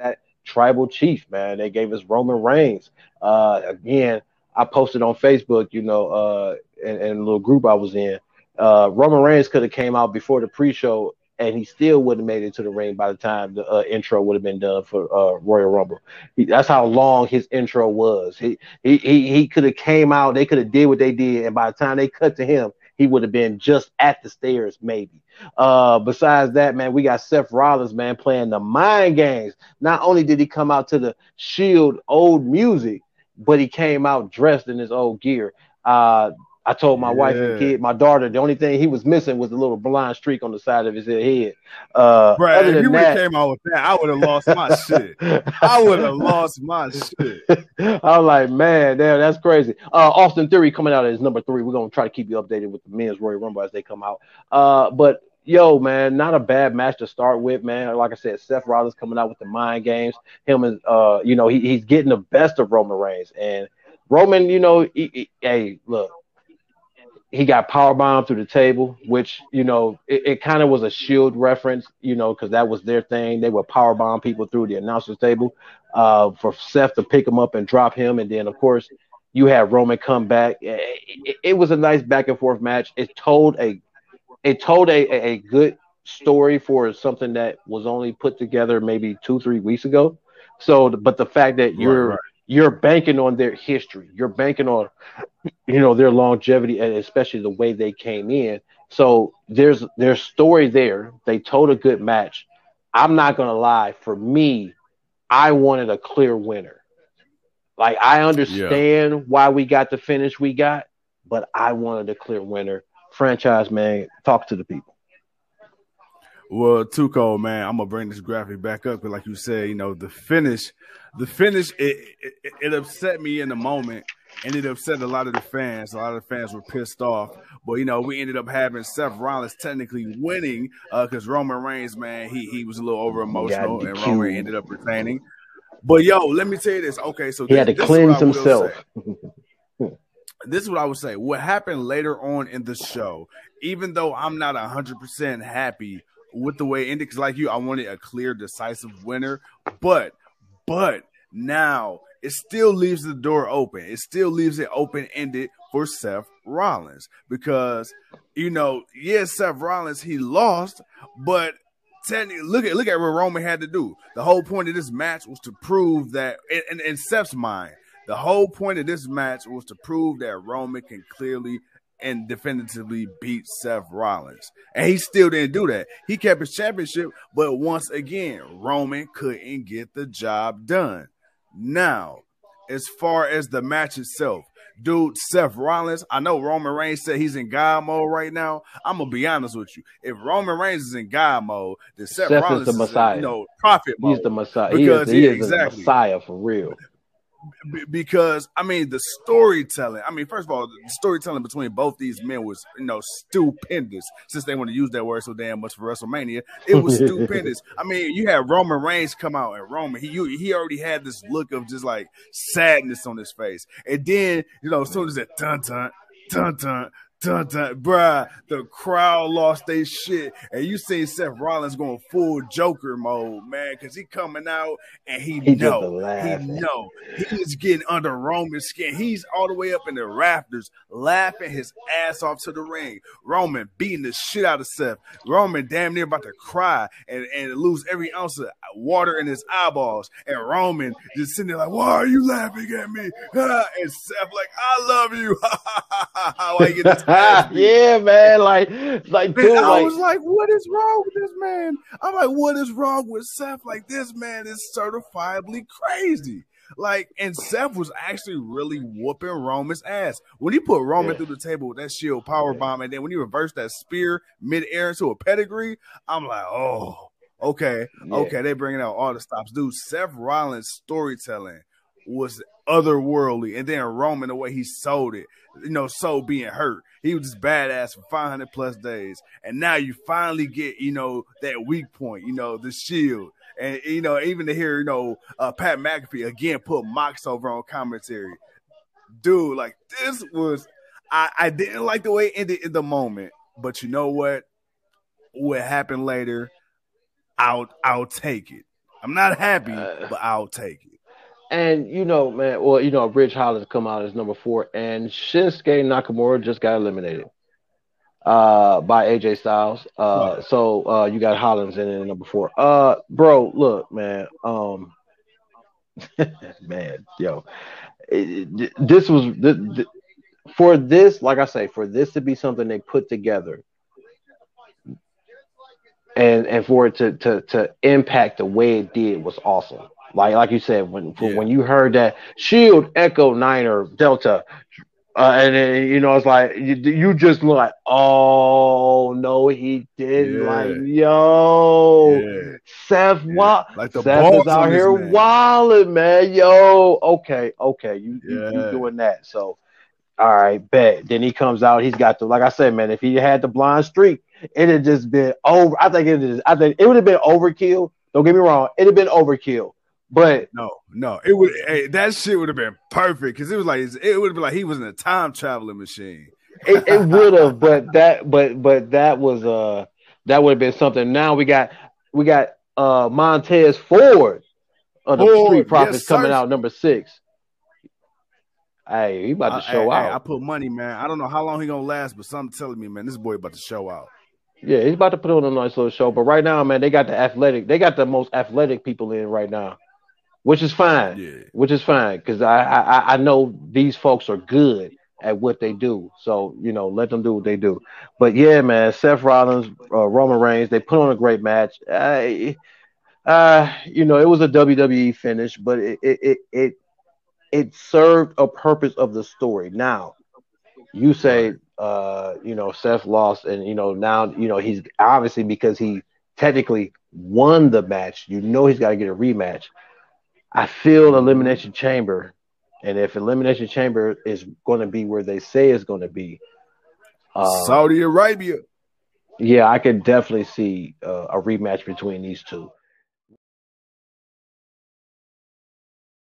that tribal chief, man. They gave us Roman Reigns. Again, I posted on Facebook, in a little group I was in. Roman Reigns could have came out before the pre-show, and he still wouldn't have made it to the ring by the time the intro would have been done for Royal Rumble. That's how long his intro was. He could have came out. They could have did what they did, and by the time they cut to him, he would have been just at the stairs, maybe. Besides that, man, we got Seth Rollins, man, playing the mind games. Not only did he come out to the Shield old music, but he came out dressed in his old gear. I told my wife and kid, my daughter, the only thing he was missing was a little blind streak on the side of his head. Bro, if you would have came out with that, I would have lost my shit. I would have lost my shit. I'm like, man, damn, that's crazy. Austin Theory coming out as number 3. We're gonna try to keep you updated with the men's Royal Rumble as they come out. But yo, man, not a bad match to start with, man. Like I said, Seth Rollins coming out with the mind games. Him and he's getting the best of Roman Reigns, and Roman, hey, look. He got powerbombed through the table, which, it kind of was a Shield reference, because that was their thing. They would powerbomb people through the announcer's table for Seth to pick him up and drop him. And then, of course, you had Roman come back. It was a nice back and forth match. It told a good story for something that was only put together maybe 2-3 weeks ago. So, but the fact that you're banking on their history, you're banking on, their longevity, and especially the way they came in. So there's story there. They told a good match. I'm not gonna lie. For me, I wanted a clear winner. Like, I understand why we got the finish we got, but I wanted a clear winner. Franchise, man, talk to the people. Well, Tuco, man, I'm gonna bring this graphic back up because, like you said, the finish, it upset me in the moment, and it upset a lot of the fans. A lot of the fans were pissed off, but we ended up having Seth Rollins technically winning because Roman Reigns, man, he was a little over emotional, and Roman ended up retaining. But let me tell you this. Okay, so he had to cleanse himself. This is what I would say. What happened later on in the show, even though I'm not 100% happy with the way it ended, because like you, I wanted a clear, decisive winner, but now it still leaves the door open. It still leaves it open-ended for Seth Rollins because, Seth Rollins, he lost, but technically, look at what Roman had to do. The whole point of this match was to prove that, in Seth's mind, the whole point of this match was to prove that Roman can clearly and definitively beat Seth Rollins. And he still didn't do that. He kept his championship, but once again, Roman couldn't get the job done. Now, as far as the match itself, dude, Seth Rollins, I know Roman Reigns said he's in God mode right now. I'm going to be honest with you. If Roman Reigns is in God mode, then Seth Rollins is the Messiah. Is in, prophet mode. He's the Messiah. Because he is the Messiah for real. Because, the storytelling, first of all, the storytelling between both these men was, stupendous. Since they want to use that word so damn much for WrestleMania, it was stupendous. You had Roman Reigns come out, and Roman, he already had this look of just like sadness on his face. And then, as soon as that dun dun dun dun dun dun, bruh, the crowd lost their shit, and you see Seth Rollins going full Joker mode, man, because he coming out and he is getting under Roman's skin. He's all the way up in the rafters, laughing his ass off to the ring. Roman beating the shit out of Seth. Roman damn near about to cry and lose every ounce of water in his eyeballs, and Roman just sitting there like, why are you laughing at me? And Seth like, I love you. Like, yeah, man. Like, dude, I was like, what is wrong with this man? I'm like, what is wrong with Seth? Like, this man is certifiably crazy. Like, and Seth was actually really whooping Roman's ass. When he put Roman through the table with that Shield powerbomb, and then when he reversed that spear mid-air into a pedigree, I'm like, oh, okay, they bringing out all the stops. Dude, Seth Rollins' storytelling was otherworldly. And then Roman, the way he sold it, so being hurt. He was just badass for 500 plus days. And now you finally get, that weak point, the Shield. And, even to hear, Pat McAfee again put Mox over on commentary. Dude, like, this was, I didn't like the way it ended in the moment. But you know what? What happened later, I'll take it. I'm not happy, Uh, but I'll take it. and man, well, Rich Hollins come out as number 4, and Shinsuke Nakamura just got eliminated by AJ Styles. Right. So you got Hollins in at number 4. Bro, look, man. Man, yo, this was for this, like I say, for this to be something they put together, and for it to impact the way it did was awesome. Like you said, when Yeah. you heard that Shield Echo Niner Delta, and then, it's like you just like, oh no, he didn't. Like, Yeah. yo, Yeah. Seth, Yeah. what? Like the Seth is balls out on his here name. wilding, man. Yo, okay, you Yeah. doing that? So, all right, bet. Then he comes out. He's got the, like I said, man. If he had the blind streak, it had just been over. I think it would have been overkill. Don't get me wrong, it'd have been overkill. But No. It would that shit would have been perfect because it would have been like he was in a time traveling machine. it would have, but that was that would have been something. Now we got Montez Ford of the Street Ford, yes, Profits coming sir. out number 6. Hey, he about to show I out. put money, man. I don't know how long he gonna last, but something telling me, man, this boy about to show out. Yeah, he's about to put on a nice little show. But right now, man, they got the most athletic people in right now, which is fine. Yeah. Which is fine because I know these folks are good at what they do. So let them do what they do. But yeah, man, Seth Rollins, Roman Reigns, they put on a great match. It was a WWE finish, but it served a purpose of the story. Now you say, Right. Seth lost, and now he's obviously, because he technically won the match. He's got to get a rematch. I feel Mm-hmm. Elimination Chamber, and if Elimination Chamber is going to be where they say it's going to be, uh, Saudi Arabia. yeah, I could definitely see a rematch between these two.